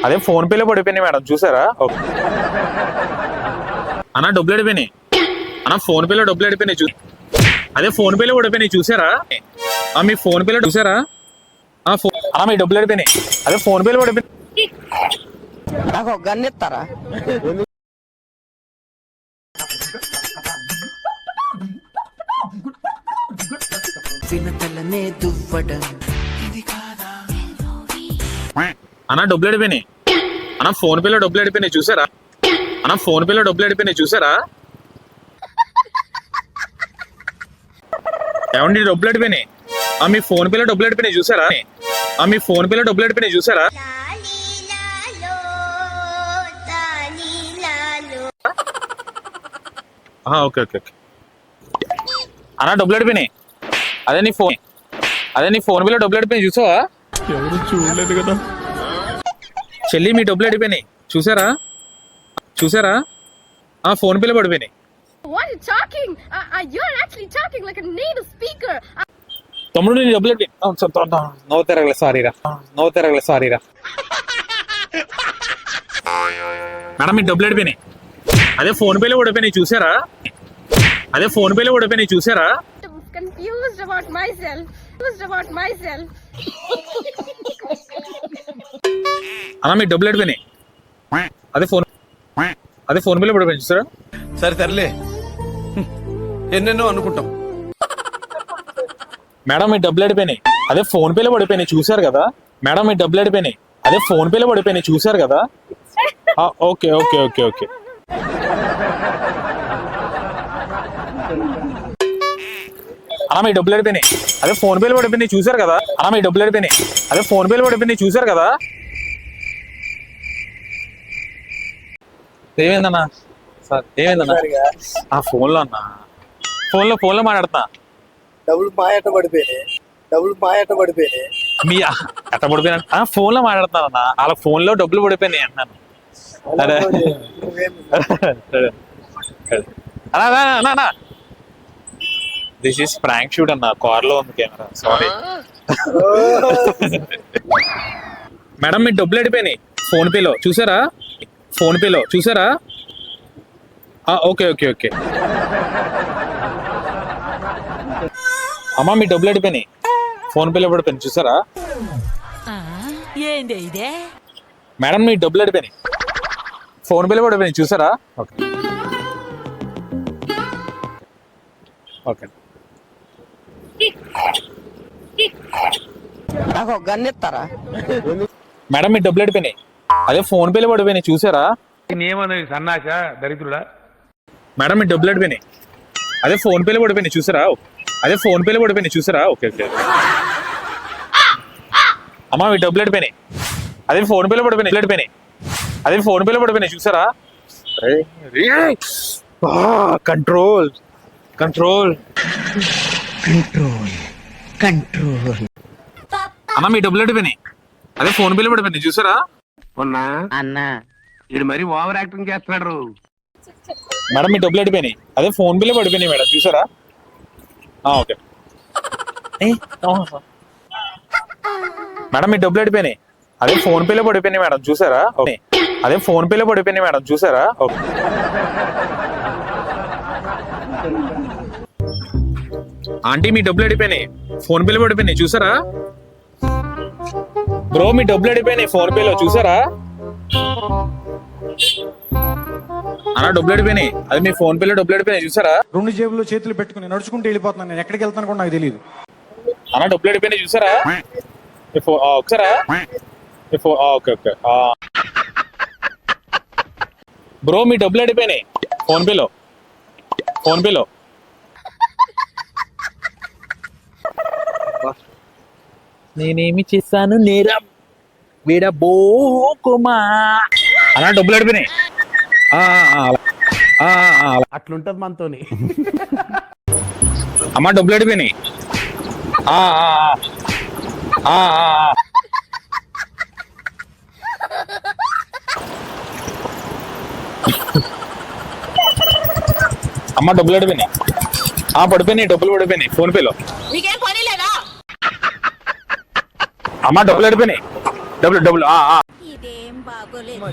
అదే ఫోన్ పేలో పడిపోయినాయి మేడం చూసారా? ఓకే అన్న డబ్బులు అడిపోయినాయి అన్న, ఫోన్ పేలో డబ్బులు అడిపోయినాయి అదే ఫోన్ పేలో పడిపోయినాయి చూసారా? మీ ఫోన్ పేలో చూసారా? అన్న మీ డబ్బులు అడిపోయినాయి అదే ఫోన్ పేలో పడిపోయినాయి. నాకు ఒక గన్ ఇస్తారా? అన్న డబ్బులు అడిపోయినాయి అన్న, ఫోన్ పేలో డబ్బులు అడిపోయినాయి చూసారా? అన్న ఫోన్ పేలో డబ్బులు అడిపోయినాయి చూసారా? ఏమండి డబ్బులు అడిపోయినాయి? మీ ఫోన్ పేలో డబ్బులు అడిపోయినాయి చూసారా? మీ ఫోన్ పేలో డబ్బులు అడిపోయినాయి చూసారా? ఓకే ఓకే ఓకే అన్న డబ్బులు అడిపోయినాయి అదే నీ ఫోన్ పేలో డబ్బులు అడిపోయినాయి చూసావా? ఎవరు చూడలేదు కదా. చెల్లి మీ డబ్బులు అడిపోయినాయి చూసారా? చూసారా? ఫోన్ పేలో పడిపోయినాయి. What are you talking? You're actually talking like a native speaker. తమ్ముడు నీ డబ్బులు నవ్వుతారా? సారీరా మేడం మీ డబ్బులు అడిపోయినాయి అదే ఫోన్ పేలో పడిపోయినాయి చూసారా? I'm confused about myself. అన్న మీ డబ్బులు అడిపోయినాయి అదే ఫోన్ పేలో పడిపోయినాయి చూసారా? సరే సర్లే, ఎన్నెన్నో అనుకుంటాం. మేడం మీ డబ్బులు అడిపోయినాయి అదే ఫోన్ పేలో పడిపోయినాయి చూసారు కదా? మేడం మీ డబ్బులు అడిపోయినాయి అదే ఫోన్ పేలో పడిపోయినాయి చూసారు కదా? ఓకే ఓకే ఓకే ఓకే అన్న మీ డబ్బులు అడిపోయినాయి అదే ఫోన్ పేలో పడిపోయినాయి చూసారు కదా? ఏమైందన్నా? సార్ ఏమైందన్నా? ఫోన్లో అన్నా, ఫోన్లో మాట్లాడుతున్నా. డబ్బులు మాయట పడిపోయినాయి. మీ ఎట్ట పడిపోయినా ఫోన్లో మాట్లాడుతున్నాను అన్న, వాళ్ళ ఫోన్లో డబ్బులు పడిపోయినాయి అన్నాను. అరే అన్నా దిస్ ఈస్ ప్రాంక్ షూట్ అన్న, కార్లో ఉంది కెమెరా, సారీ. మేడం మీ డబ్బులు అడిపోయినాయి ఫోన్ పేలో చూసారా? ఓకే ఓకే ఓకే అమ్మా మీ డబ్బులు అడిపోయినాయి ఫోన్ పేలో పడిపోయినాయి చూసారా? మేడం మీ డబ్బులు అడిపోయినాయి ఫోన్ పేలో పడిపోయినాయి చూసారా? ఓకే ఓకే నాకు ఒక గన్ ఇస్తారా? మేడం మీ డబ్బులు అడిపోయినాయి అదే ఫోన్ పేలో పడిపోయినాయి చూసారా? ఏమన్నది సన్నాస దరిద్రుడా? మేడం మీ డబ్బులు అడిపోయినాయి అదే ఫోన్ పేలో పడిపోయినాయి చూసారా? ఓకే ఓకే అమ్మా మీ డబ్బులు అడిపోయినాయి అదే ఫోన్ పేలో పడిపోయినాయి చూసారా? కంట్రోల్ అమ్మా మీ డబ్బులు అడిపోయినాయి అదే ఫోన్ పేలో పడిపోయినాయి చూసారా? అన్నా ఇది మరి ఓవర్ యాక్టింగ్ చేస్తున్నాడు. మేడం మీ డబ్బులు అడిపోయినాయి అదే ఫోన్ పేలో పడిపోయినాయి మేడం చూసారా? ఓకే మేడం మీ డబ్బులు అడిపోయినాయి అదే ఫోన్ పేలో పడిపోయినాయి మేడం చూసారా? ఓకే ఓకే ఆంటీ మీ డబ్బులు అడిపోయినాయి ఫోన్ పేలో పడిపోయినాయి చూసారా? బ్రో మీ డబ్బులు అడిపోయినాయి ఫోన్ పేలో చూసారా? అన్న డబ్బులు అడిపోయినాయి అది మీ ఫోన్ పేలో డబ్బులు అడిపోయినాయి చూసారా? రెండు జేబుల్లో చేతులు పెట్టుకుని నడుచుకుంటూ వెళ్ళిపోతున్నాను. నేను ఎక్కడికి వెళ్తాను కూడా నాకు తెలియదు. అన్న డబ్బులు అడిపోయినాయి చూసారా? ఒకసారా ఓకే ఓకే బ్రో మీ డబ్బులు అడిపోయినాయి ఫోన్ పేలో నేనేమి చేశాను నేరం విడబోకుమా అలా డబ్బులు అడిపోయినాయి. అట్లుంటది మనతోని. అమ్మ డబ్బులు అడిపోయినాయి. అమ్మ డబ్బులు అడిపోయినాయి. పడిపోయినాయి డబ్బులు పడిపోయినాయి ఫోన్ పేలో. అమ్మ డబ్బులు అడిపోయినాయి డబ్బులు. ఏం బాగోలేదు